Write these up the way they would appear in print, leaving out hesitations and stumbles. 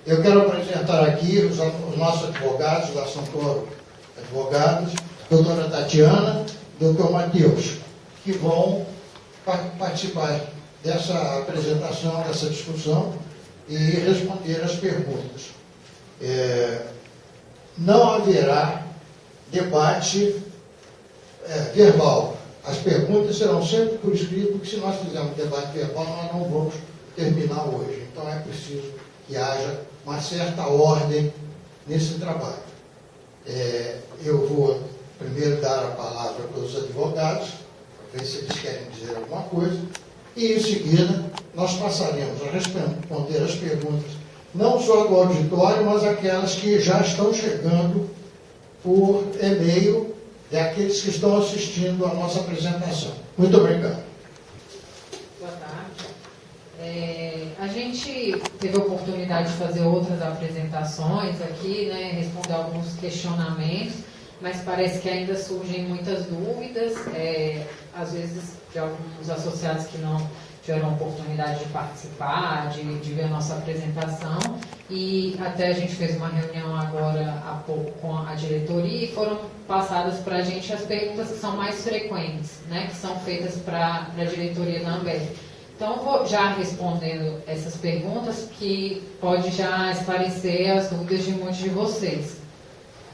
Eu quero apresentar aqui os nossos advogados, da Santoro Advogados, doutora Tatiana, doutor Matheus, que vão participar dessa apresentação, dessa discussão e responder as perguntas. Não haverá debate verbal. As perguntas serão sempre por escrito, porque se nós fizermos debate verbal, nós não vamos terminar hoje. Então é preciso que haja uma certa ordem nesse trabalho. Eu vou primeiro dar a palavra para os advogados, para ver se eles querem dizer alguma coisa, e em seguida nós passaremos a responder as perguntas, não só do auditório, mas aquelas que já estão chegando por e-mail daqueles que estão assistindo a nossa apresentação. Muito obrigado. Boa tarde. A gente teve a oportunidade de fazer outras apresentações aqui, né, responder alguns questionamentos, mas parece que ainda surgem muitas dúvidas, às vezes de alguns associados que não tiveram a oportunidade de participar, de ver a nossa apresentação, e até a gente fez uma reunião agora há pouco com a diretoria e foram passadas para a gente as perguntas que são mais frequentes, né, que são feitas para a diretoria da Ambev. Então, eu vou já respondendo essas perguntas, que pode já esclarecer as dúvidas de muitos de vocês.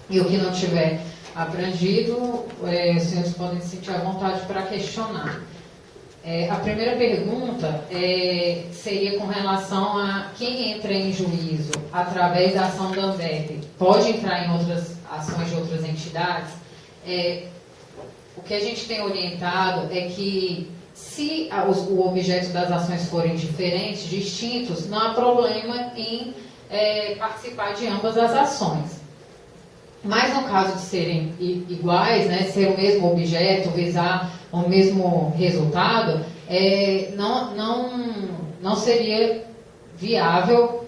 E o que não tiver abrangido, os senhores podem se sentir à vontade para questionar. A primeira pergunta seria com relação a quem entra em juízo através da ação da Ambev. Pode entrar em outras ações de outras entidades? O que a gente tem orientado é que, se o objeto das ações forem diferentes, distintos, não há problema em participar de ambas as ações. Mas no caso de serem iguais, né, ser o mesmo objeto, visar o mesmo resultado, não seria viável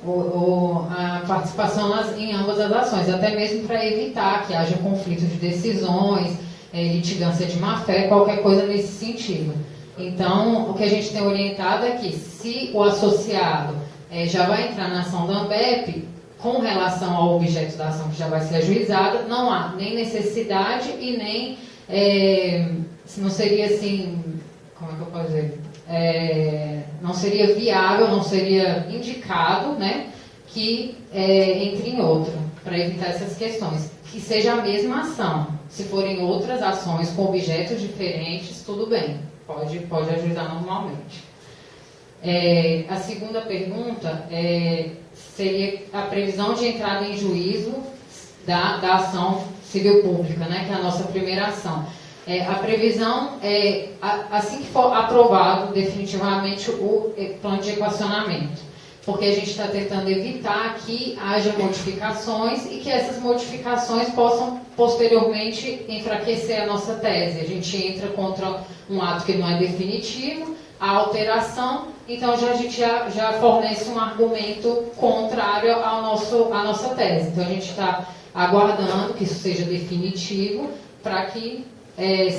a participação em ambas as ações, até mesmo para evitar que haja conflito de decisões, litigância de má-fé, qualquer coisa nesse sentido. Então, o que a gente tem orientado é que, se o associado já vai entrar na ação da Ambev, com relação ao objeto da ação que já vai ser ajuizada, não há nem necessidade e nem, não seria assim, como é que eu posso dizer? Não seria viável, não seria indicado, né, que entre em outra, para evitar essas questões. Que seja a mesma ação. Se forem outras ações com objetos diferentes, tudo bem. Pode ajuizar normalmente. A segunda pergunta seria a previsão de entrada em juízo da ação civil pública, né, que é a nossa primeira ação. A previsão é assim que for aprovado definitivamente o plano de equacionamento, porque a gente está tentando evitar que haja modificações e que essas modificações possam posteriormente enfraquecer a nossa tese. A gente entra contra um ato que não é definitivo, a alteração, então a gente já fornece um argumento contrário à nossa tese. Então a gente está aguardando que isso seja definitivo para que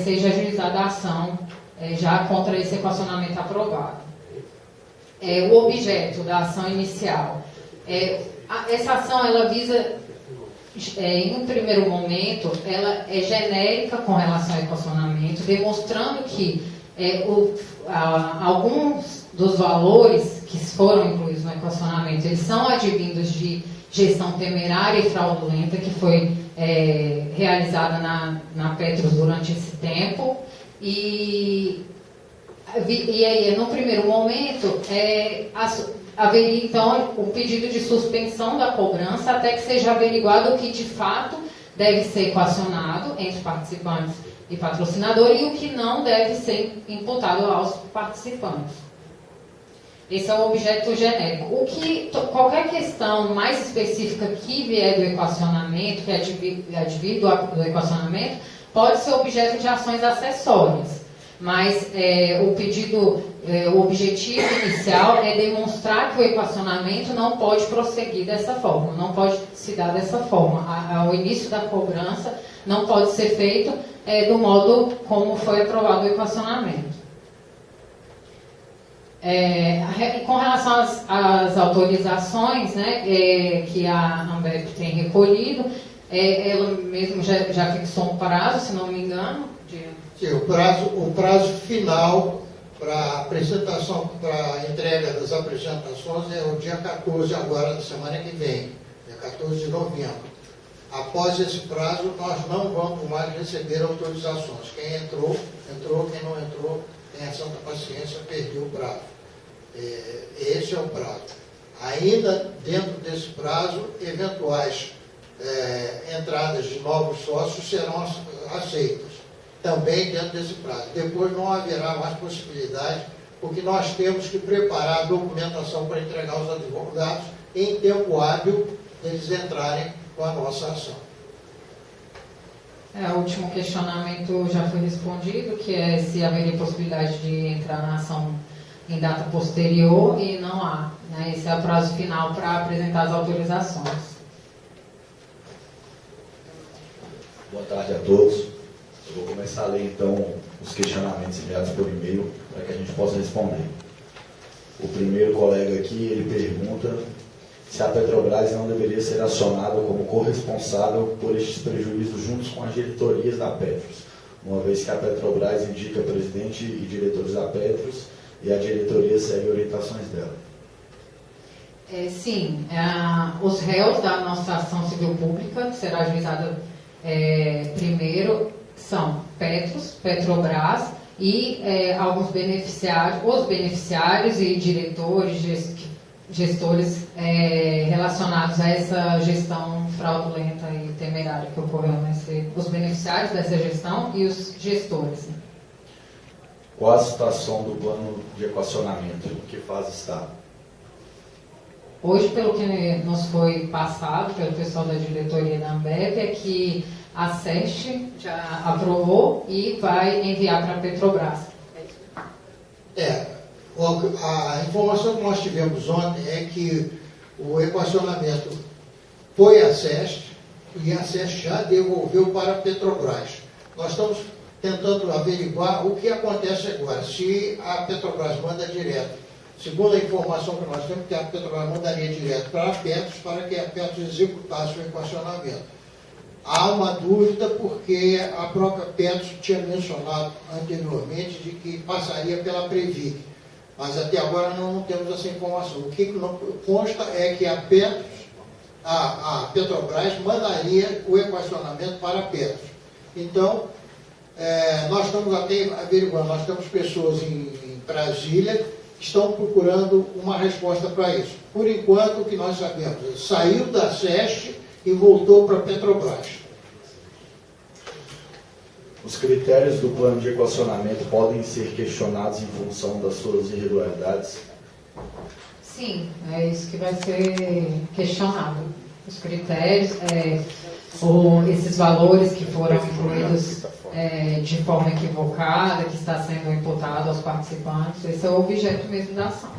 seja ajuizada a ação já contra esse equacionamento aprovado. O objeto da ação inicial. Essa ação, ela visa, em um primeiro momento, ela é genérica com relação ao equacionamento, demonstrando que alguns dos valores que foram incluídos no equacionamento, eles são advindos de gestão temerária e fraudulenta, que foi realizada na Petros durante esse tempo, e aí, no primeiro momento, haveria, então, o pedido de suspensão da cobrança até que seja averiguado o que, de fato, deve ser equacionado entre participantes e patrocinador e o que não deve ser imputado aos participantes. Esse é o objeto genérico. Qualquer questão mais específica que vier do equacionamento, que advir do equacionamento, pode ser objeto de ações acessórias. Mas o objetivo inicial é demonstrar que o equacionamento não pode prosseguir dessa forma, não pode se dar dessa forma. O início da cobrança não pode ser feito do modo como foi aprovado o equacionamento. Com relação às autorizações, né, que a Ambev tem recolhido, ela mesmo já fixou um prazo, se não me engano. Sim, o prazo final para apresentação, para entrega das apresentações é o dia 14 agora, da semana que vem, dia 14 de novembro. Após esse prazo, nós não vamos mais receber autorizações. Quem entrou, quem não entrou, tenha santa paciência, perdeu o prazo. Esse é o prazo. Ainda dentro desse prazo, eventuais entradas de novos sócios serão aceitas, também dentro desse prazo. Depois não haverá mais possibilidade, porque nós temos que preparar a documentação para entregar aos advogados em tempo hábil eles entrarem com a nossa ação. O último questionamento já foi respondido, que é se haveria possibilidade de entrar na ação em data posterior, e não há. Né? Esse é o prazo final para apresentar as autorizações. Boa tarde a todos. Eu vou começar a ler, então, os questionamentos enviados por e-mail para que a gente possa responder. O primeiro colega aqui, ele pergunta se a Petrobras não deveria ser acionada como corresponsável por estes prejuízos juntos com as diretorias da Petros, uma vez que a Petrobras indica presidente e diretores da Petros e a diretoria segue orientações dela. Sim, os réus da nossa ação civil pública, que será ajuizada primeiro, são Petros, Petrobras e alguns beneficiários, os beneficiários e diretores, gestores relacionados a essa gestão fraudulenta e temerária que ocorreu, os beneficiários dessa gestão e os gestores. Qual a situação do plano de equacionamento? Em que fase está? Hoje, pelo que nos foi passado pelo pessoal da diretoria da Ambev, é que a SEST já aprovou e vai enviar para a Petrobras. A informação que nós tivemos ontem é que o equacionamento foi à SEST e a SEST já devolveu para a Petrobras. Nós estamos tentando averiguar o que acontece agora, se a Petrobras manda direto. Segundo a informação que nós temos, que a Petrobras mandaria direto para a Petros para que a Petros executasse o equacionamento. Há uma dúvida porque a própria Petros tinha mencionado anteriormente de que passaria pela Previc, mas até agora não temos essa informação. O que não consta é que a Petrobras mandaria o equacionamento para a Petros. Então, nós estamos até averiguando, nós temos pessoas em Brasília que estão procurando uma resposta para isso. Por enquanto, o que nós sabemos, saiu da SEST e voltou para a Petrobras. Os critérios do plano de equacionamento podem ser questionados em função das suas irregularidades? Sim, é isso que vai ser questionado. Os critérios, esses valores que foram incluídos de forma equivocada, que está sendo imputado aos participantes, esse é o objeto mesmo da ação.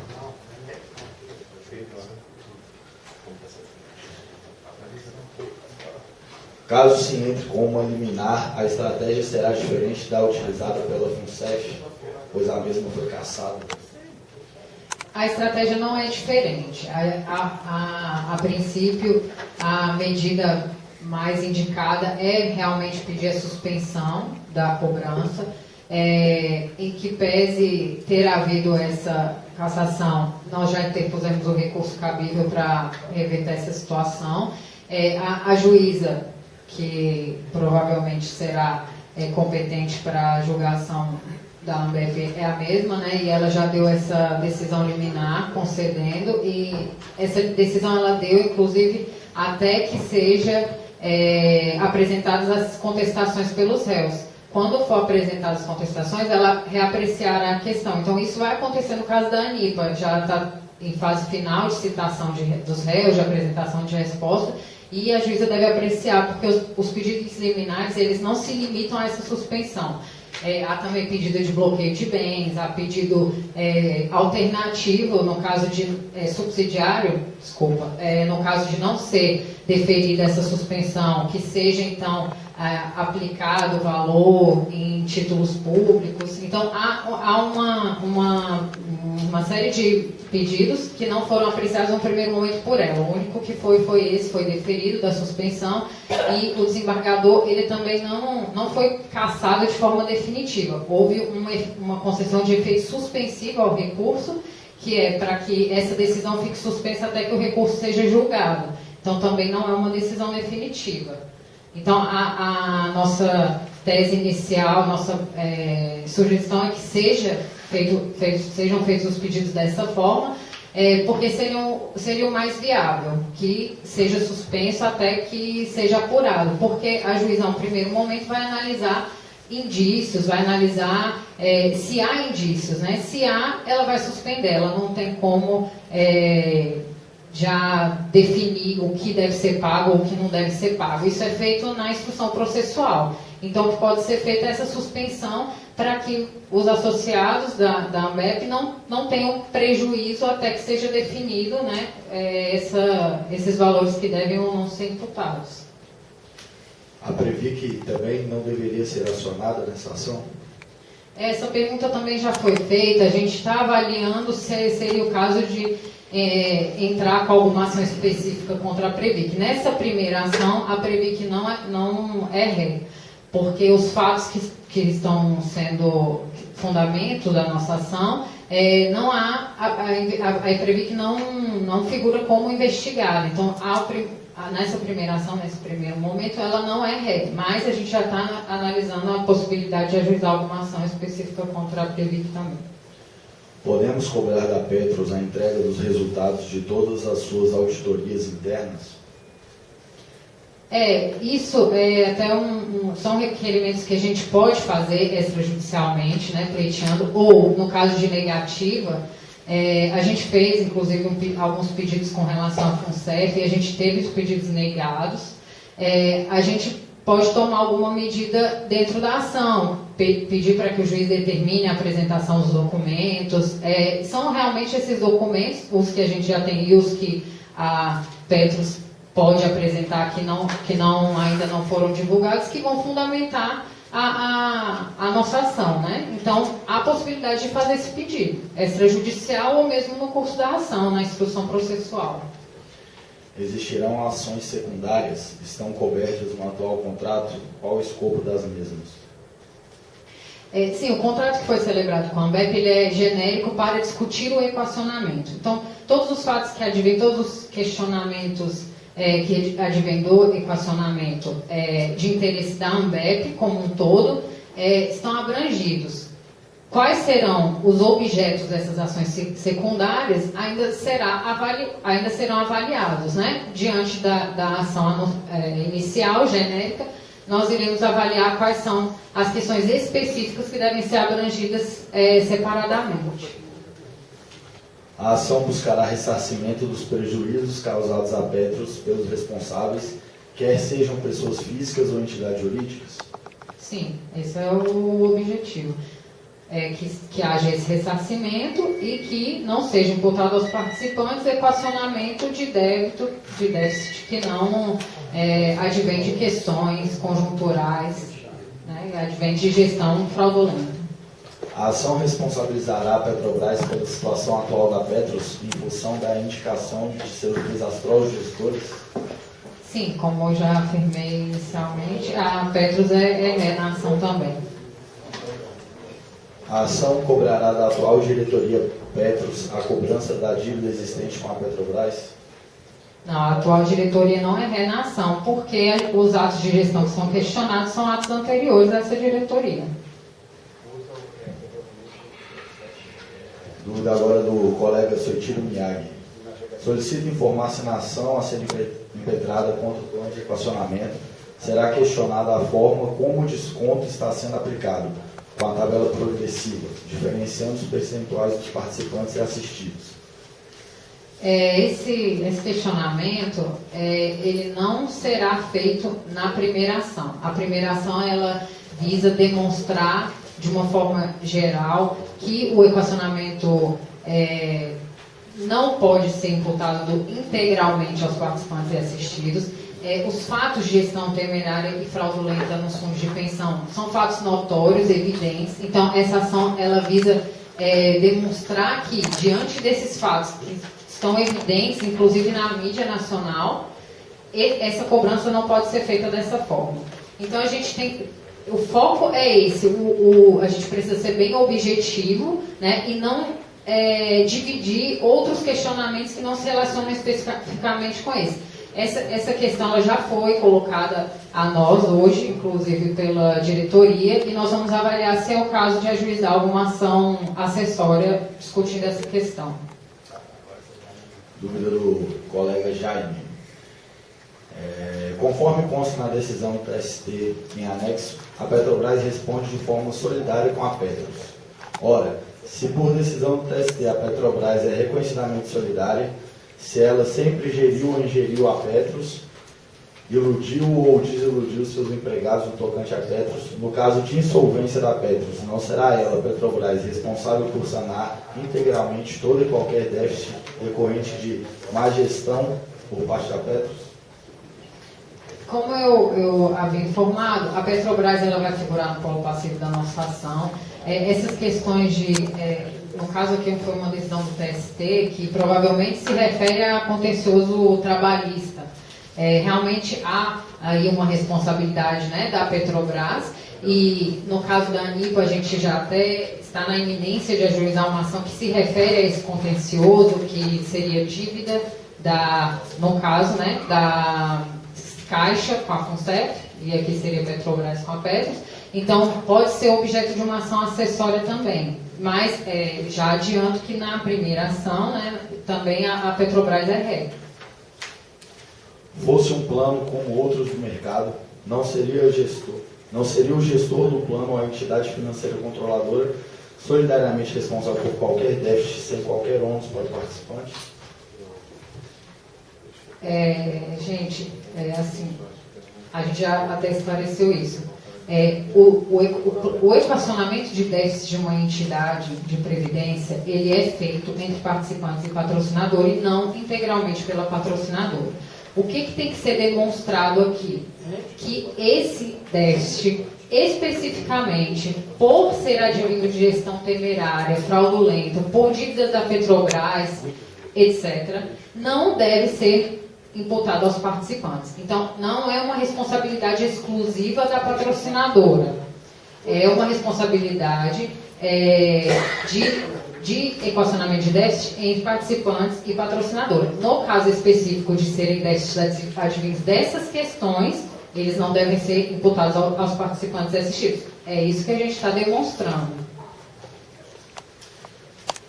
Caso se entre com uma liminar, a estratégia será diferente da utilizada pela FUNCEF, pois a mesma foi cassada? A estratégia não é diferente. A princípio, a medida mais indicada é realmente pedir a suspensão da cobrança, em que pese ter havido essa cassação, nós já interpusemos o recurso cabível para reverter essa situação. A juíza, que provavelmente será competente para a julgação da Ambev, é a mesma, né? E ela já deu essa decisão liminar, concedendo, e essa decisão ela deu, inclusive, até que seja apresentadas as contestações pelos réus. Quando for apresentadas as contestações, ela reapreciará a questão. Então, isso vai acontecer no caso da ANIPA, já está em fase final de citação dos réus, de apresentação de resposta, e a juíza deve apreciar, porque os pedidos liminares, eles não se limitam a essa suspensão. Há também pedido de bloqueio de bens, há pedido alternativo, no caso de subsidiário, no caso de não ser deferida essa suspensão, que seja, então, aplicado valor em títulos públicos. Então, há uma série de pedidos que não foram apreciados no primeiro momento por ela. O único que foi deferido da suspensão, e o desembargador ele também não foi cassado de forma definitiva. Houve uma concessão de efeito suspensivo ao recurso, que é para que essa decisão fique suspensa até que o recurso seja julgado. Então, também não é uma decisão definitiva. Então, a nossa tese inicial, nossa sugestão é que sejam feitos os pedidos dessa forma, porque seria o mais viável, que seja suspenso até que seja apurado, porque a juíza, no primeiro momento, vai analisar indícios, vai analisar se há indícios, né? Se há, ela vai suspender, ela não tem como já definir o que deve ser pago ou o que não deve ser pago. Isso é feito na instrução processual. Então, pode ser feita essa suspensão para que os associados da AMBEP não tenham prejuízo até que seja definido, né, esses valores que devem ou não ser imputados. A Previc também não deveria ser acionada nessa ação? Essa pergunta também já foi feita. A gente está avaliando se seria o caso de entrar com alguma ação específica contra a Previc. Nessa primeira ação, a Previc não é ré, porque os fatos que estão sendo fundamento da nossa ação, não há, a Previc não figura como investigada. Então, nessa primeira ação, nesse primeiro momento, ela não é ré, mas a gente já está analisando a possibilidade de ajuizar alguma ação específica contra a Previc também. Podemos cobrar da Petros a entrega dos resultados de todas as suas auditorias internas? Isso até são requerimentos que a gente pode fazer extrajudicialmente, né, pleiteando, ou no caso de negativa, a gente fez, inclusive, alguns pedidos com relação à FUNCEF, e a gente teve os pedidos negados. A gente pode tomar alguma medida dentro da ação, pedir para que o juiz determine a apresentação dos documentos. São realmente esses documentos, os que a gente já tem e os que a Petros pode apresentar que ainda não foram divulgados, que vão fundamentar a nossa ação, né? Então, há possibilidade de fazer esse pedido, extrajudicial ou mesmo no curso da ação, na instrução processual. Existirão ações secundárias? Estão cobertas no atual contrato? Qual o escopo das mesmas? Sim, o contrato que foi celebrado com a AMBEP, ele é genérico para discutir o equacionamento. Então, todos os fatos que advêm, todos os questionamentos que advêm do equacionamento de interesse da AMBEP como um todo, estão abrangidos. Quais serão os objetos dessas ações secundárias ainda serão avaliados, né? Diante da ação inicial, genérica, nós iremos avaliar quais são as questões específicas que devem ser abrangidas separadamente. A ação buscará ressarcimento dos prejuízos causados a Petros pelos responsáveis, quer sejam pessoas físicas ou entidades jurídicas? Sim, esse é o objetivo. Que haja esse ressarcimento e que não seja imputado aos participantes equacionamento de déficit que não advém de questões conjunturais, né, advém de gestão fraudulenta. A ação responsabilizará a Petrobras pela situação atual da Petros em função da indicação de seus desastrosos gestores? Sim, como eu já afirmei inicialmente, a Petros é na ação também. A ação cobrará da atual diretoria Petros a cobrança da dívida existente com a Petrobras? Não, a atual diretoria não é ré na ação, porque os atos de gestão que são questionados são atos anteriores a essa diretoria. Dúvida agora do colega Soitiro Miyagi. Solicito informar se na ação a ser impetrada contra o plano de equacionamento será questionada a forma como o desconto está sendo aplicado, com a tabela progressiva, diferenciando os percentuais dos participantes e assistidos. Esse questionamento, ele não será feito na primeira ação. A primeira ação, ela visa demonstrar, de uma forma geral, que o equacionamento não pode ser imputado integralmente aos participantes e assistidos, os fatos de gestão temerária e fraudulenta nos fundos de pensão são fatos notórios, evidentes. Então, essa ação ela visa demonstrar que, diante desses fatos que estão evidentes, inclusive na mídia nacional, essa cobrança não pode ser feita dessa forma. Então, a gente tem... O foco é esse, a gente precisa ser bem objetivo, né, e não dividir outros questionamentos que não se relacionam especificamente com esse. Essa questão ela já foi colocada a nós hoje, inclusive pela diretoria, e nós vamos avaliar se é o caso de ajuizar alguma ação acessória discutindo essa questão. Dúvida do colega Jaime. Conforme consta na decisão do TST em anexo, a Petrobras responde de forma solidária com a Petros. Ora, se por decisão do TST a Petrobras é reconhecidamente solidária, se ela sempre geriu ou ingeriu a Petros, iludiu ou desiludiu seus empregados no tocante a Petros, no caso de insolvência da Petros, não será ela, Petrobras, responsável por sanar integralmente todo e qualquer déficit decorrente de má gestão por parte da Petros? Como eu havia informado, a Petrobras ela vai figurar no polo passivo da nossa ação. Essas questões no caso aqui foi uma decisão do TST, que provavelmente se refere a contencioso trabalhista. Realmente há aí uma responsabilidade, né, da Petrobras, e no caso da ANIPA a gente já até está na iminência de ajuizar uma ação que se refere a esse contencioso, que seria dívida no caso, né, da Caixa com a FUNCEF, e aqui seria Petrobras com a Petros. Então, pode ser objeto de uma ação acessória também. Mas, já adianto que na primeira ação, né, também a Petrobras é réu. Fosse um plano como outros do mercado, não seria o gestor do plano ou a entidade financeira controladora solidariamente responsável por qualquer déficit sem qualquer ônus para o participante? Gente, assim, a gente já até esclareceu isso. O equacionamento de déficit de uma entidade de previdência, ele é feito entre participantes e patrocinador e não integralmente pela patrocinadora. O que tem que ser demonstrado aqui? Que esse déficit, especificamente, por ser advindo de gestão temerária, fraudulenta, por dívidas da Petrobras, etc., não deve ser imputado aos participantes. Então, não é uma responsabilidade exclusiva da patrocinadora. É uma responsabilidade de equacionamento de déficit entre participantes e patrocinadora. No caso específico de serem déficits advindos dessas questões, eles não devem ser imputados aos participantes assistidos. É isso que a gente está demonstrando.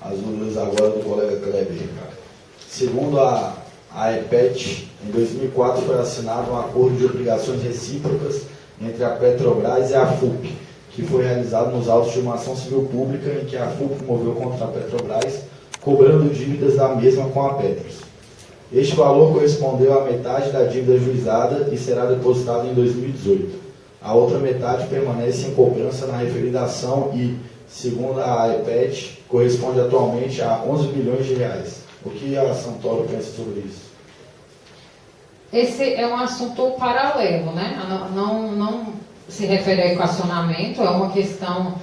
As dúvidas agora do colega Kleber. Segundo a EPET, em 2004 foi assinado um acordo de obrigações recíprocas entre a Petrobras e a FUP, que foi realizado nos autos de uma ação civil pública em que a FUP moveu contra a Petrobras, cobrando dívidas da mesma com a Petros. Este valor correspondeu à metade da dívida ajuizada e será depositado em 2018. A outra metade permanece em cobrança na referida ação e, segundo a EPET, corresponde atualmente a 11 bilhões de reais. O que a Santoro pensa sobre isso? Esse é um assunto paralelo, né? Não se refere a equacionamento, é uma questão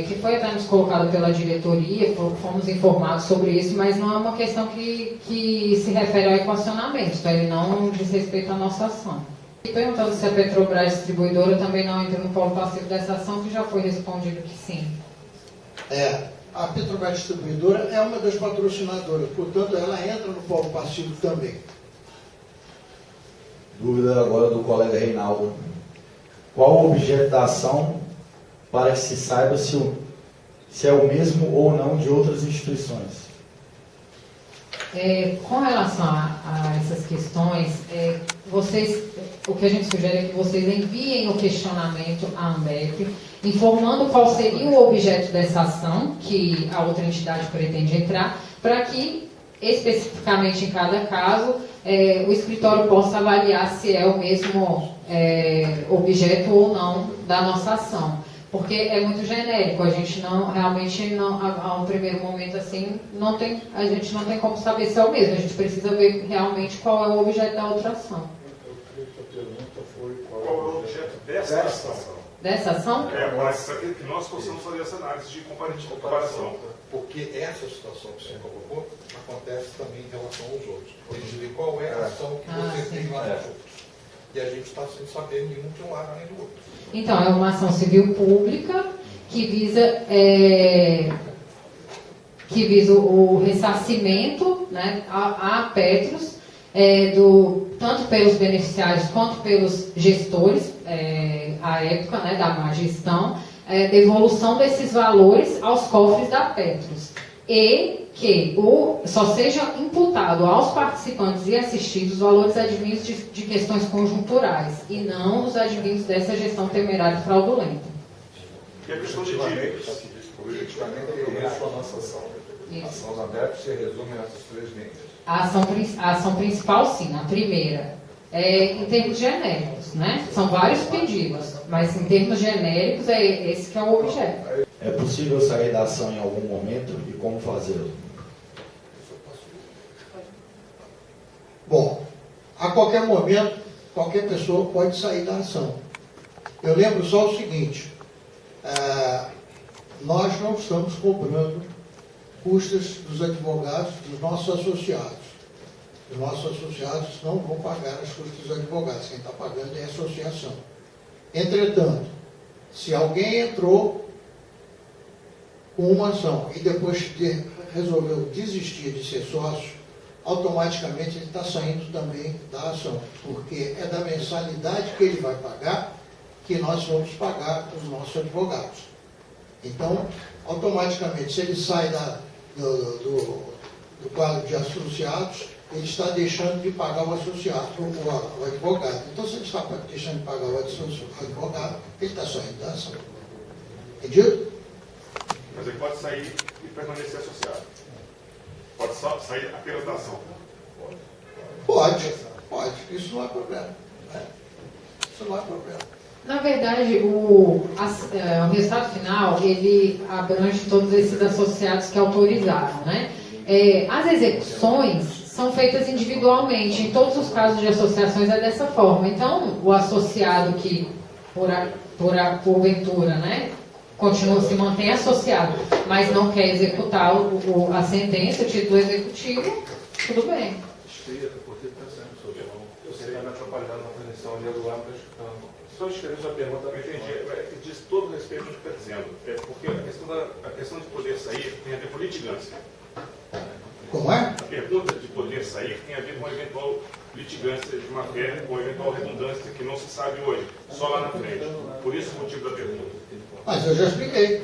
que foi até nos colocada pela diretoria, fomos informados sobre isso, mas não é uma questão que se refere ao equacionamento, então ele não diz respeito à nossa ação. E perguntando se a Petrobras distribuidora também não entra no polo passivo dessa ação, que já foi respondido que sim. A Petrobras distribuidora é uma das patrocinadoras, portanto ela entra no polo passivo também. Dúvida agora do colega Reinaldo. Qual o objeto da ação para que se saiba se é o mesmo ou não de outras instituições? Com relação a essas questões, o que a gente sugere é que vocês enviem o questionamento à ANBEP, informando qual seria o objeto dessa ação que a outra entidade pretende entrar, para que, especificamente em cada caso, o escritório possa avaliar se é o mesmo objeto ou não da nossa ação. Porque é muito genérico, a gente realmente a um primeiro momento assim, a gente não tem como saber se é o mesmo, a gente precisa ver realmente qual é o objeto da outra ação. qual é o objeto dessa ação. Dessa ação? Mas que nós possamos fazer essa análise de comparação. Porque essa situação que você colocou acontece também em relação aos outros. A gente vê qual é a ação que você tem lá nos outros. E a gente está sem saber nenhum de um lado nem do outro. Então, é uma ação civil pública que visa o ressarcimento, né, à Petros, tanto pelos beneficiários quanto pelos gestores, à época, né, da má gestão, devolução desses valores aos cofres da Petros. E que só seja imputado aos participantes e assistidos os valores advindos de questões conjunturais e não os advindos dessa gestão temerária e fraudulenta. E a questão de dívidas. Politicamente, é isso a nossa ação. A ação da BEP se resume nessas três linhas. A ação principal, sim, a primeira, em termos genéricos, né? São vários pedidos, mas em termos genéricos é esse que é o objeto. É possível sair da ação em algum momento e como fazê-lo? Bom, a qualquer momento, qualquer pessoa pode sair da ação. Eu lembro só o seguinte, nós não estamos cobrando custas dos advogados, dos nossos associados. Os nossos associados não vão pagar as custas dos advogados, quem está pagando é a associação. Entretanto, se alguém entrou com uma ação e depois resolveu desistir de ser sócio, automaticamente ele está saindo também da ação, porque é da mensalidade que ele vai pagar que nós vamos pagar os nossos advogados. Então, automaticamente, se ele sai do quadro de associados, ele está deixando de pagar o associado, o advogado. Então, se ele está deixando de pagar o advogado, ele está saindo da ação. Entendido? Mas ele pode sair e permanecer associado. Pode só sair apenas da ação. Pode. Isso não é problema. Isso não é problema. Na verdade, o resultado final, ele abrange todos esses associados que autorizaram, né? As execuções são feitas individualmente. Em todos os casos de associações é dessa forma. Então, o associado que, porventura, né, se mantém associado, mas não quer executar a sentença, o título executivo, tudo bem. Você está me atrapalhando na posição de alugar, só escrever sua pergunta, eu entendi. Diz todo respeito ao que está dizendo. Porque a questão de poder sair tem a ver com litigância. Como é? A pergunta de poder sair tem a ver com a eventual litigância de má-fé, com a eventual redundância que não se sabe hoje, só lá na frente. Por isso o motivo da pergunta. Mas eu já expliquei.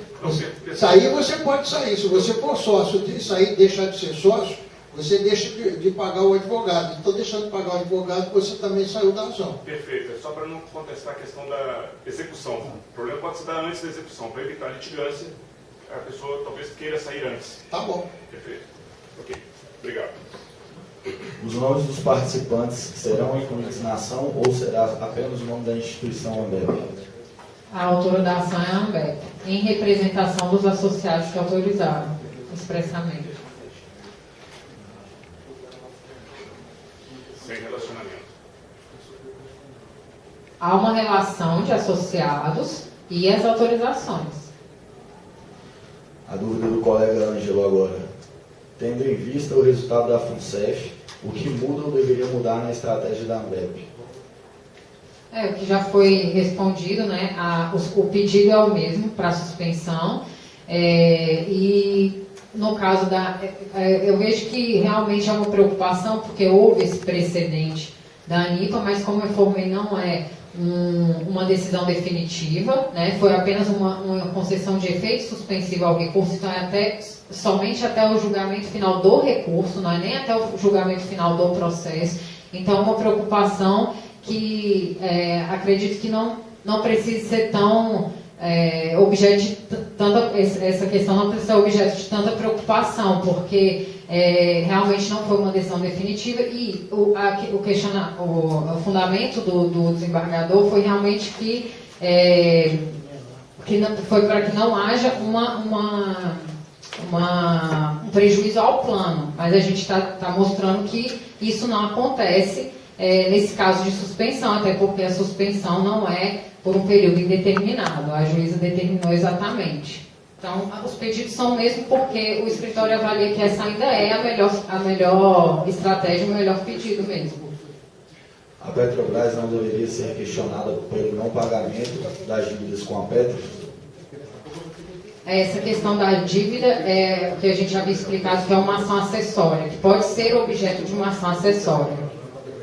Sair você pode sair. Se você for sócio de sair, deixar de ser sócio, você deixa de pagar o advogado. Então, deixando de pagar o advogado, você também saiu da ação. Perfeito. É só para não contestar a questão da execução. O problema pode se dar antes da execução. Para evitar litigância, a pessoa talvez queira sair antes. Tá bom. Perfeito. Ok. Obrigado. Os nomes dos participantes serão incluídos na ação ou será apenas o nome da instituição Ambev? A autora da ação é a Ambev, em representação dos associados que autorizaram expressamente. Sem relacionamento. Há uma relação de associados e as autorizações. A dúvida do colega Ângelo agora. Tendo em vista o resultado da FUNCEF, o que muda ou deveria mudar na estratégia da Ambev? O que já foi respondido, né? O pedido é o mesmo para suspensão. E no caso eu vejo que realmente é uma preocupação, porque houve esse precedente da ANIPA, mas como eu informei, não é uma decisão definitiva, né? Foi apenas uma concessão de efeito suspensivo ao recurso, então somente até o julgamento final do recurso, não é nem até o julgamento final do processo. Então, é uma preocupação que acredito que não precise ser tão objeto de tanta, essa questão não precisa ser objeto de tanta preocupação, porque realmente não foi uma decisão definitiva e o fundamento do desembargador foi realmente que foi para que não haja um prejuízo ao plano, mas a gente está mostrando que isso não acontece nesse caso de suspensão, até porque a suspensão não é por um período indeterminado, a juíza determinou exatamente. Então, os pedidos são mesmo porque o escritório avalia que essa ainda é a melhor estratégia, o melhor pedido mesmo. A Petrobras não deveria ser questionada pelo não pagamento das dívidas com a Petro? Essa questão da dívida é o que a gente havia explicado, que é uma ação acessória, que pode ser objeto de uma ação acessória.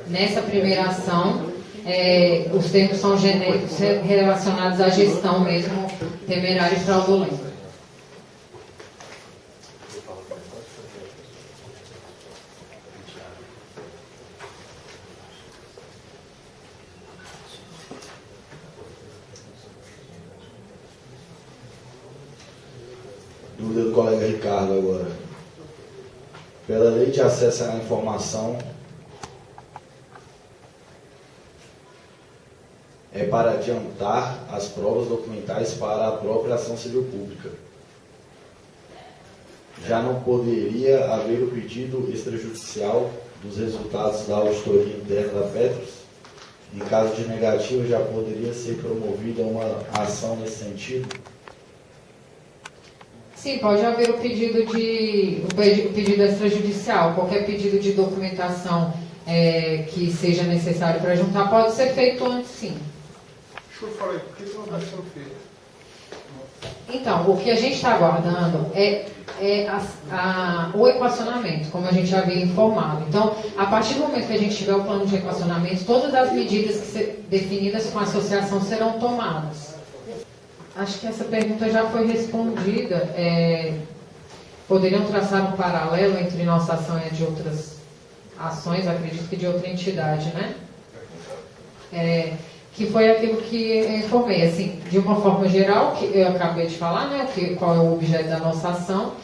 Nessa primeira ação, os termos são genéricos relacionados à gestão mesmo temerária e fraudulenta. Dúvida do colega Ricardo agora. Pela lei de acesso à informação, é para adiantar as provas documentais para a própria ação civil pública. Já não poderia haver o pedido extrajudicial dos resultados da auditoria interna da Petros? Em caso de negativo, já poderia ser promovida uma ação nesse sentido? Sim, pode haver o pedido extrajudicial. Qualquer pedido de documentação que seja necessário para juntar pode ser feito antes, sim. Deixa eu falar aí, por que não está sendo feito? Então, o que a gente está aguardando é o equacionamento, como a gente já havia informado. Então, a partir do momento que a gente tiver o plano de equacionamento, todas as medidas definidas com a associação serão tomadas. Acho que essa pergunta já foi respondida. Poderiam traçar um paralelo entre nossa ação e a de outras ações, acredito que de outra entidade, né? Que foi aquilo que eu informei, assim, de uma forma geral, que eu acabei de falar, né? Qual é o objeto da nossa ação.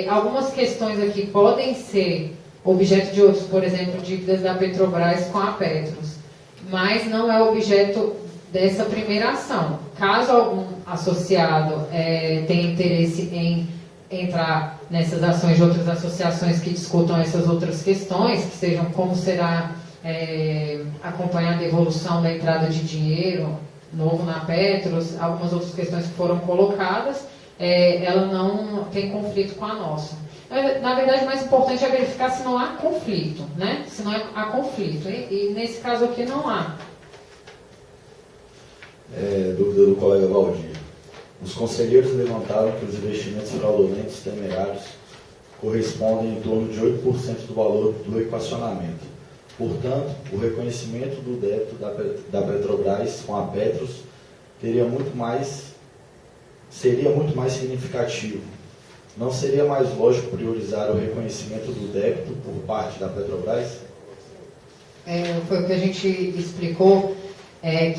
Algumas questões aqui podem ser objeto de outros, por exemplo, dívidas da Petrobras com a Petros, mas não é objeto dessa primeira ação. Caso algum associado tenha interesse em entrar nessas ações de outras associações que discutam essas outras questões, que sejam como será acompanhar a devolução da entrada de dinheiro novo na Petros, algumas outras questões que foram colocadas, ela não tem conflito com a nossa. Na verdade, o mais importante é verificar se não há conflito, né? Se não há conflito. E nesse caso aqui não há. Dúvida do colega Valdir. Os conselheiros levantaram que os investimentos fraudulentos temerários correspondem em torno de 8% do valor do equacionamento. Portanto, o reconhecimento do débito da Petrobras com a Petros seria muito mais significativo. Não seria mais lógico priorizar o reconhecimento do débito por parte da Petrobras? Foi o que a gente explicou,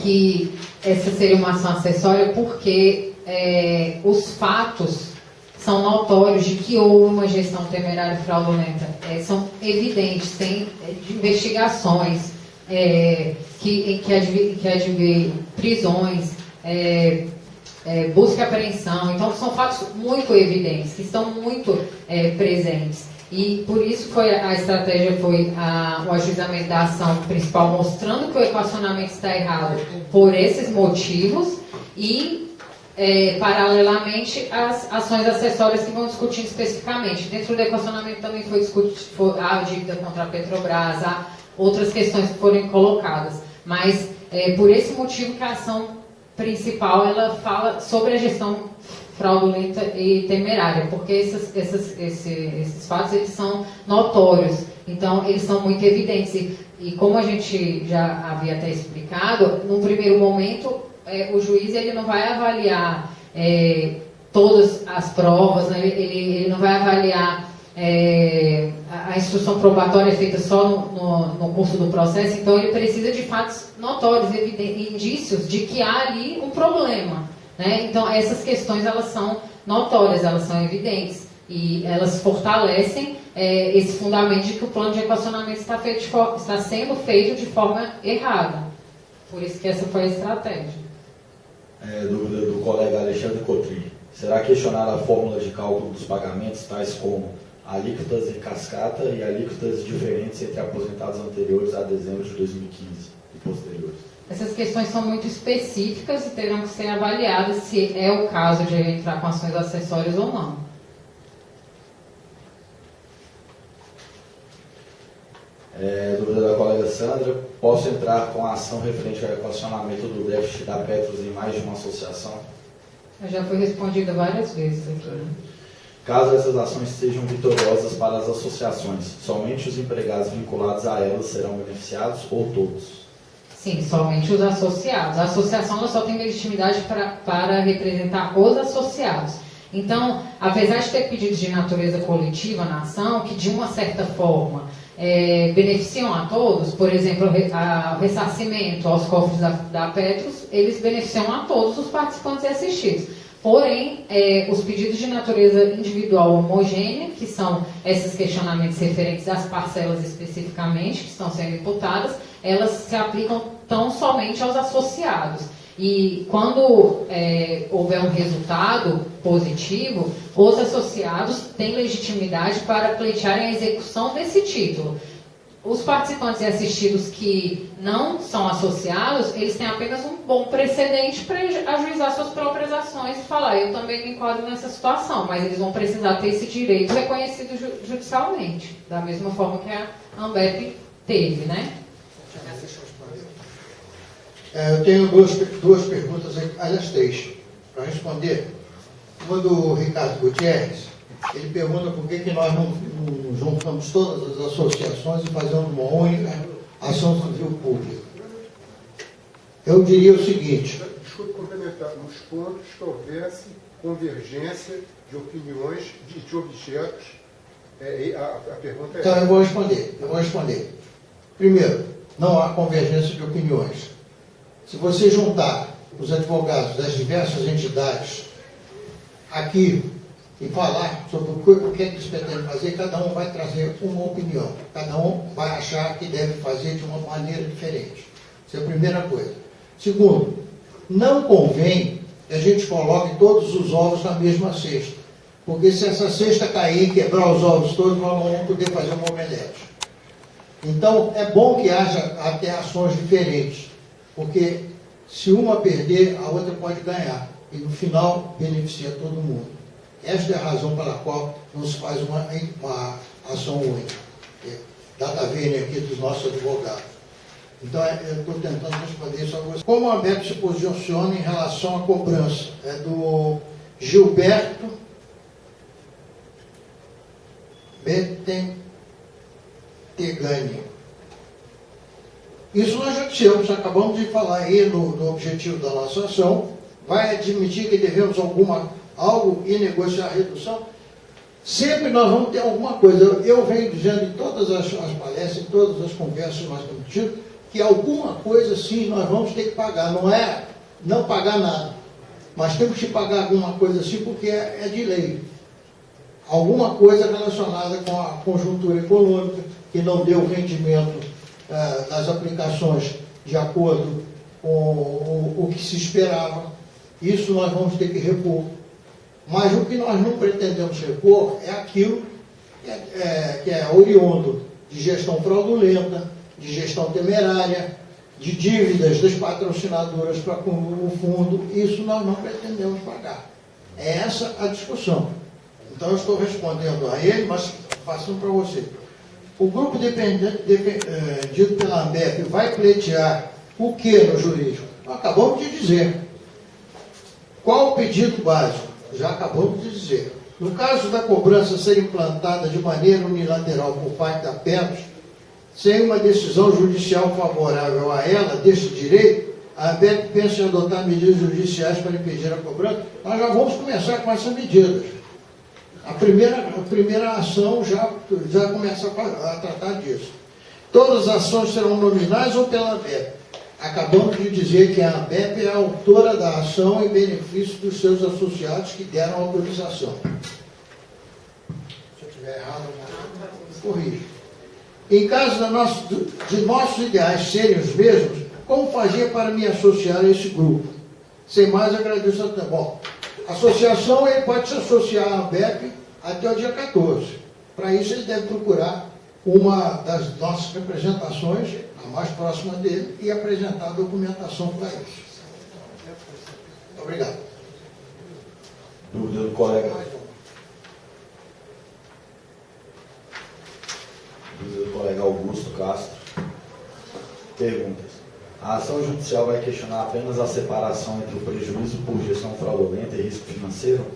que essa seria uma ação acessória porque os fatos são notórios de que houve uma gestão temerária e fraudulenta. São evidentes, tem investigações que advêm prisões, busca e apreensão. Então, são fatos muito evidentes, que estão muito presentes. E por isso a estratégia foi o ajuizamento da ação principal, mostrando que o equacionamento está errado por esses motivos e, paralelamente, as ações acessórias que vão discutir especificamente. Dentro do equacionamento também foi discutido a dívida contra a Petrobras, há outras questões que foram colocadas. Mas por esse motivo que a ação principal ela fala sobre a gestão fraudulenta e temerária, porque esses fatos eles são notórios, então eles são muito evidentes. E como a gente já havia até explicado, num primeiro momento, o juiz ele não vai avaliar todas as provas, né? Ele não vai avaliar a instrução probatória feita só no curso do processo, então ele precisa de fatos notórios, indícios de que há ali um problema, né? Então essas questões elas são notórias, elas são evidentes e elas fortalecem esse fundamento de que o plano de equacionamento está sendo feito de forma errada. Por isso que essa foi a estratégia. Dúvida do colega Alexandre Cotri. Será questionada a fórmula de cálculo dos pagamentos, tais como alíquotas em cascata e alíquotas diferentes entre aposentados anteriores a dezembro de 2015 e posteriores. Essas questões são muito específicas e terão que ser avaliadas se é o caso de entrar com ações acessórias ou não. Dúvida da colega Sandra: posso entrar com a ação referente ao equacionamento do déficit da Petros em mais de uma associação? Eu já fui respondida várias vezes aqui. Caso essas ações sejam vitoriosas para as associações, somente os empregados vinculados a elas serão beneficiados ou todos? Sim, somente os associados. A associação ela só tem legitimidade para representar os associados. Então, apesar de ter pedidos de natureza coletiva na ação, que de uma certa forma beneficiam a todos, por exemplo, o ressarcimento aos cofres da Petros, eles beneficiam a todos os participantes e assistidos. Porém, os pedidos de natureza individual homogênea, que são esses questionamentos referentes às parcelas especificamente, que estão sendo imputadas, elas se aplicam tão somente aos associados. E quando houver um resultado positivo, os associados têm legitimidade para pleitearem a execução desse título. Os participantes e assistidos que não são associados, eles têm apenas um bom precedente para ajuizar suas próprias ações e falar: eu também me enquadro nessa situação, mas eles vão precisar ter esse direito reconhecido judicialmente, da mesma forma que a Ambep teve, né? Eu tenho duas perguntas, aliás, 3, para responder. Uma do Ricardo Gutierrez. Ele pergunta por que nós não juntamos todas as associações e fazemos uma única ação civil pública. Eu diria o seguinte... Desculpe complementar, nos pontos que houvesse convergência de opiniões de objetos, a pergunta é... Então, eu vou responder. Primeiro, não há convergência de opiniões. Se você juntar os advogados das diversas entidades aqui e falar sobre o que eles pretendem fazer, cada um vai trazer uma opinião. Cada um vai achar que deve fazer de uma maneira diferente. Essa é a primeira coisa. Segundo, não convém que a gente coloque todos os ovos na mesma cesta. Porque se essa cesta cair e quebrar os ovos todos, nós não vamos poder fazer uma omelete. Então, é bom que haja até ações diferentes. Porque se uma perder, a outra pode ganhar. E no final, beneficia todo mundo. Esta é a razão pela qual não se faz uma ação única. Data vênia aqui dos nossos advogados. Então, eu estou tentando responder isso a você. Como a ABEP se posiciona em relação à cobrança? É do Gilberto Bettentegani. Isso nós já dissemos, acabamos de falar aí no objetivo da nossa ação. Vai admitir que devemos algo e negociar a redução? Sempre nós vamos ter alguma coisa. Eu venho dizendo em todas as palestras, em todas as conversas que nós temos tido, que alguma coisa sim nós vamos ter que pagar. Não é não pagar nada, mas temos que pagar alguma coisa sim, porque é de lei. Alguma coisa relacionada com a conjuntura econômica, que não deu rendimento das aplicações de acordo com o que se esperava. Isso nós vamos ter que repor. Mas o que nós não pretendemos repor é aquilo que é oriundo de gestão fraudulenta, de gestão temerária, de dívidas das patrocinadoras para com o fundo. Isso nós não pretendemos pagar. É essa a discussão. Então eu estou respondendo a ele, mas passando para você. O grupo dito pela ANBEP vai pleitear o que no jurídico? Acabamos de dizer. Qual o pedido básico? Já acabamos de dizer. No caso da cobrança ser implantada de maneira unilateral por parte da Petros, sem uma decisão judicial favorável a ela deste direito, a ANBEP pensa em adotar medidas judiciais para impedir a cobrança. Nós já vamos começar com essas medidas. A primeira ação já começa a tratar disso. Todas as ações serão nominais ou pela ANBEP. Acabamos de dizer que a ANBEP é a autora da ação em benefício dos seus associados que deram autorização. Se eu estiver errado, eu corrijo. Em caso de nossos ideais serem os mesmos, como fazer para me associar a esse grupo? Sem mais, agradeço a tempo. Bom, a associação ele pode se associar à ANBEP até o dia 14. Para isso, ele deve procurar uma das nossas representações, a mais próxima dele, e apresentar a documentação para isso. Obrigado. Dúvida do colega. Dúvida do colega Augusto Castro. Perguntas. A ação judicial vai questionar apenas a separação entre o prejuízo por gestão fraudulenta e risco financeiro?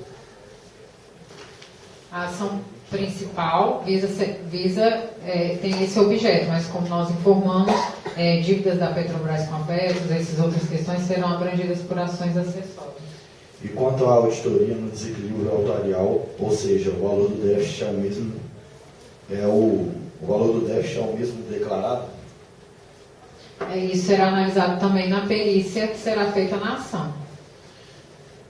A ação principal tem esse objeto, mas como nós informamos, dívidas da Petrobras com a Petros, essas outras questões serão abrangidas por ações acessórias. E quanto à auditoria no desequilíbrio autorial, ou seja, o valor do déficit é o mesmo, o valor do déficit é o mesmo declarado? Isso será analisado também na perícia que será feita na ação.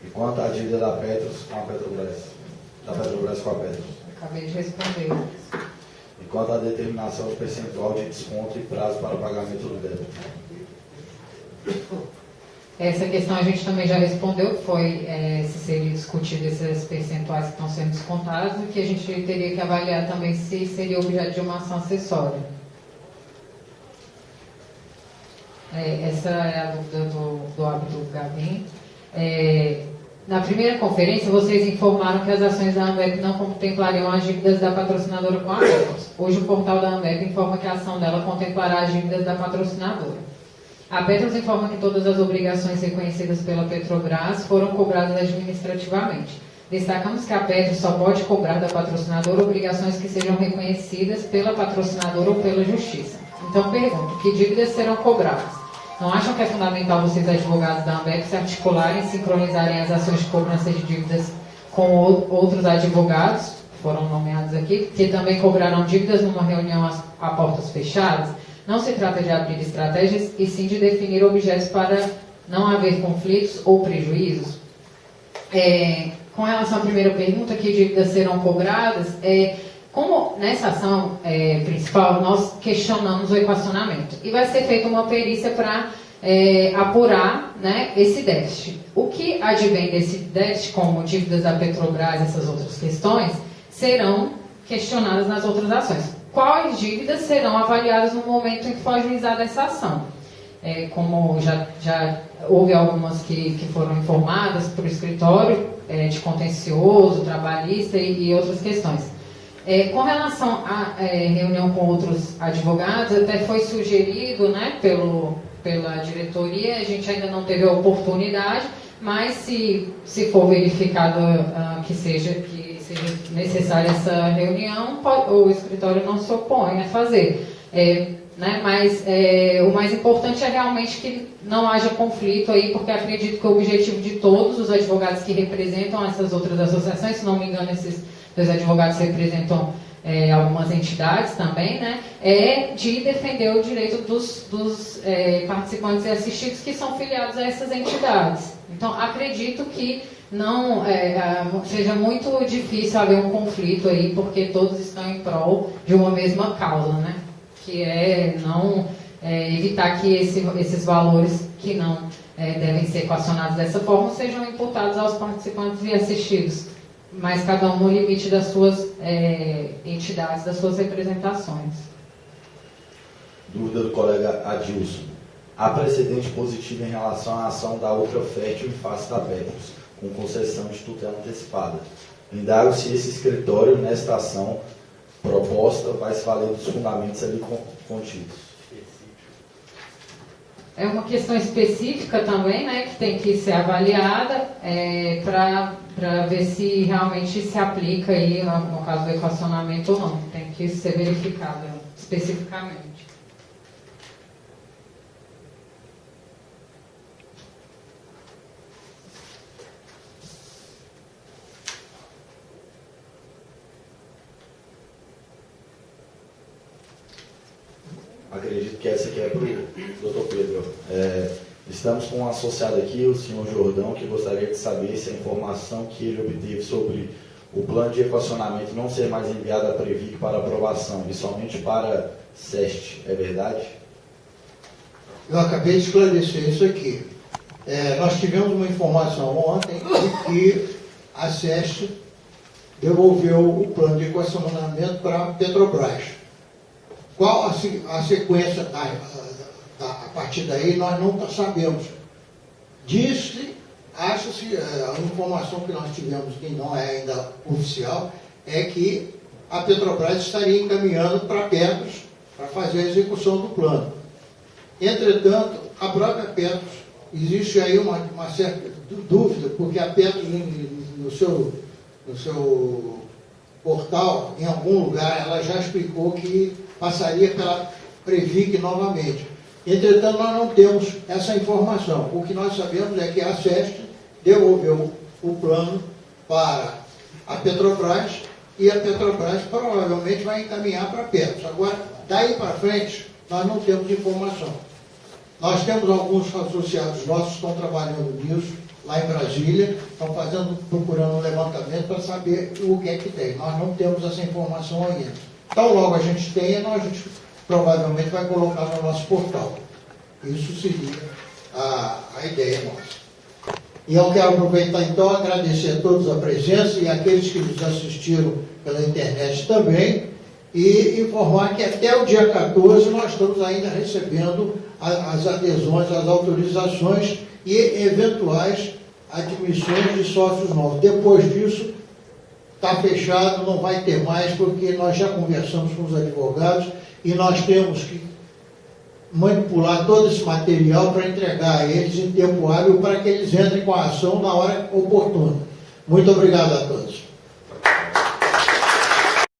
E quanto à dívida da Petros com a Petrobras? Da Petrobras com a Petros? Acabei de responder. E quanto à determinação de percentual de desconto e prazo para pagamento do débito? Essa questão a gente também já respondeu, que foi se seria discutido esses percentuais que estão sendo descontados, e que a gente teria que avaliar também se seria objeto de uma ação acessória. Essa é a dúvida do Abdul Gabin. Na primeira conferência, vocês informaram que as ações da Ambev não contemplariam as dívidas da patrocinadora com a Petros. Hoje, o portal da Ambev informa que a ação dela contemplará as dívidas da patrocinadora. A Petros informa que todas as obrigações reconhecidas pela Petrobras foram cobradas administrativamente. Destacamos que a Petros só pode cobrar da patrocinadora obrigações que sejam reconhecidas pela patrocinadora ou pela Justiça. Então, pergunto, que dívidas serão cobradas? Não acham que é fundamental vocês, advogados da Ambev, se articularem e sincronizarem as ações de cobrança de dívidas com outros advogados, que foram nomeados aqui, que também cobrarão dívidas numa reunião a portas fechadas? Não se trata de abrir estratégias, e sim de definir objetos para não haver conflitos ou prejuízos. Com relação à primeira pergunta, que dívidas serão cobradas, como nessa ação principal nós questionamos o equacionamento, e vai ser feita uma perícia para apurar, né, esse déficit. O que advém desse déficit, como dívidas da Petrobras, essas outras questões, serão questionadas nas outras ações. Quais dívidas serão avaliadas no momento em que for ajuizada essa ação? Como já houve algumas que foram informadas para o escritório de contencioso, trabalhista e outras questões. Com relação à reunião com outros advogados, até foi sugerido, né, pela diretoria, a gente ainda não teve a oportunidade, mas se for verificado que seja necessária essa reunião, o escritório não se opõe a fazer. Né, mas o mais importante é realmente que não haja conflito aí, porque acredito que o objetivo de todos os advogados que representam essas outras associações, se não me engano, esses dois advogados representam algumas entidades também, né, é de defender o direito dos participantes e assistidos que são filiados a essas entidades. Então, acredito que não seja muito difícil haver um conflito aí, porque todos estão em prol de uma mesma causa, né, que é não evitar que esses valores que não devem ser equacionados dessa forma sejam imputados aos participantes e assistidos, mas cada um no limite das suas entidades, das suas representações. Dúvida do colega Adilson. Há precedente positivo em relação à ação da outra fértil em face da Petros, com concessão de tutela antecipada. Indago se esse escritório, nesta ação proposta, vai se valer dos fundamentos ali contidos. É uma questão específica também, né, que tem que ser avaliada para ver se realmente se aplica aí, no caso do equacionamento ou não. Tem que ser verificada especificamente. Acredito que essa aqui é para o doutor Pedro. Estamos com um associado aqui, o senhor Jordão, que gostaria de saber se a informação que ele obteve sobre o plano de equacionamento não ser mais enviado à Previc para aprovação, e somente para SEST, é verdade? Eu acabei de esclarecer isso aqui. Nós tivemos uma informação ontem de que a SEST devolveu o plano de equacionamento para a Petrobras. Qual a sequência a partir daí, nós não sabemos. Acha-se, a informação que nós tivemos, que não é ainda oficial, é que a Petrobras estaria encaminhando para a Petros para fazer a execução do plano. Entretanto, a própria Petros, existe aí uma certa dúvida, porque a Petros, no seu portal, em algum lugar, ela já explicou que passaria pela Previc novamente. Entretanto, nós não temos essa informação. O que nós sabemos é que a SESC devolveu o plano para a Petrobras e a Petrobras provavelmente vai encaminhar para a Petros. Agora, daí para frente, nós não temos informação. Nós temos alguns associados nossos que estão trabalhando nisso, lá em Brasília, estão procurando um levantamento para saber o que é que tem. Nós não temos essa informação ainda. Então, logo a gente tenha, a gente provavelmente vai colocar no nosso portal. Isso seria a ideia nossa. E eu quero aproveitar então, agradecer a todos a presença e aqueles que nos assistiram pela internet também, e informar que até o dia 14 nós estamos ainda recebendo as adesões, as autorizações e eventuais admissões de sócios novos. Depois disso, está fechado, não vai ter mais, porque nós já conversamos com os advogados e nós temos que manipular todo esse material para entregar a eles em tempo hábil para que eles entrem com a ação na hora oportuna. Muito obrigado a todos.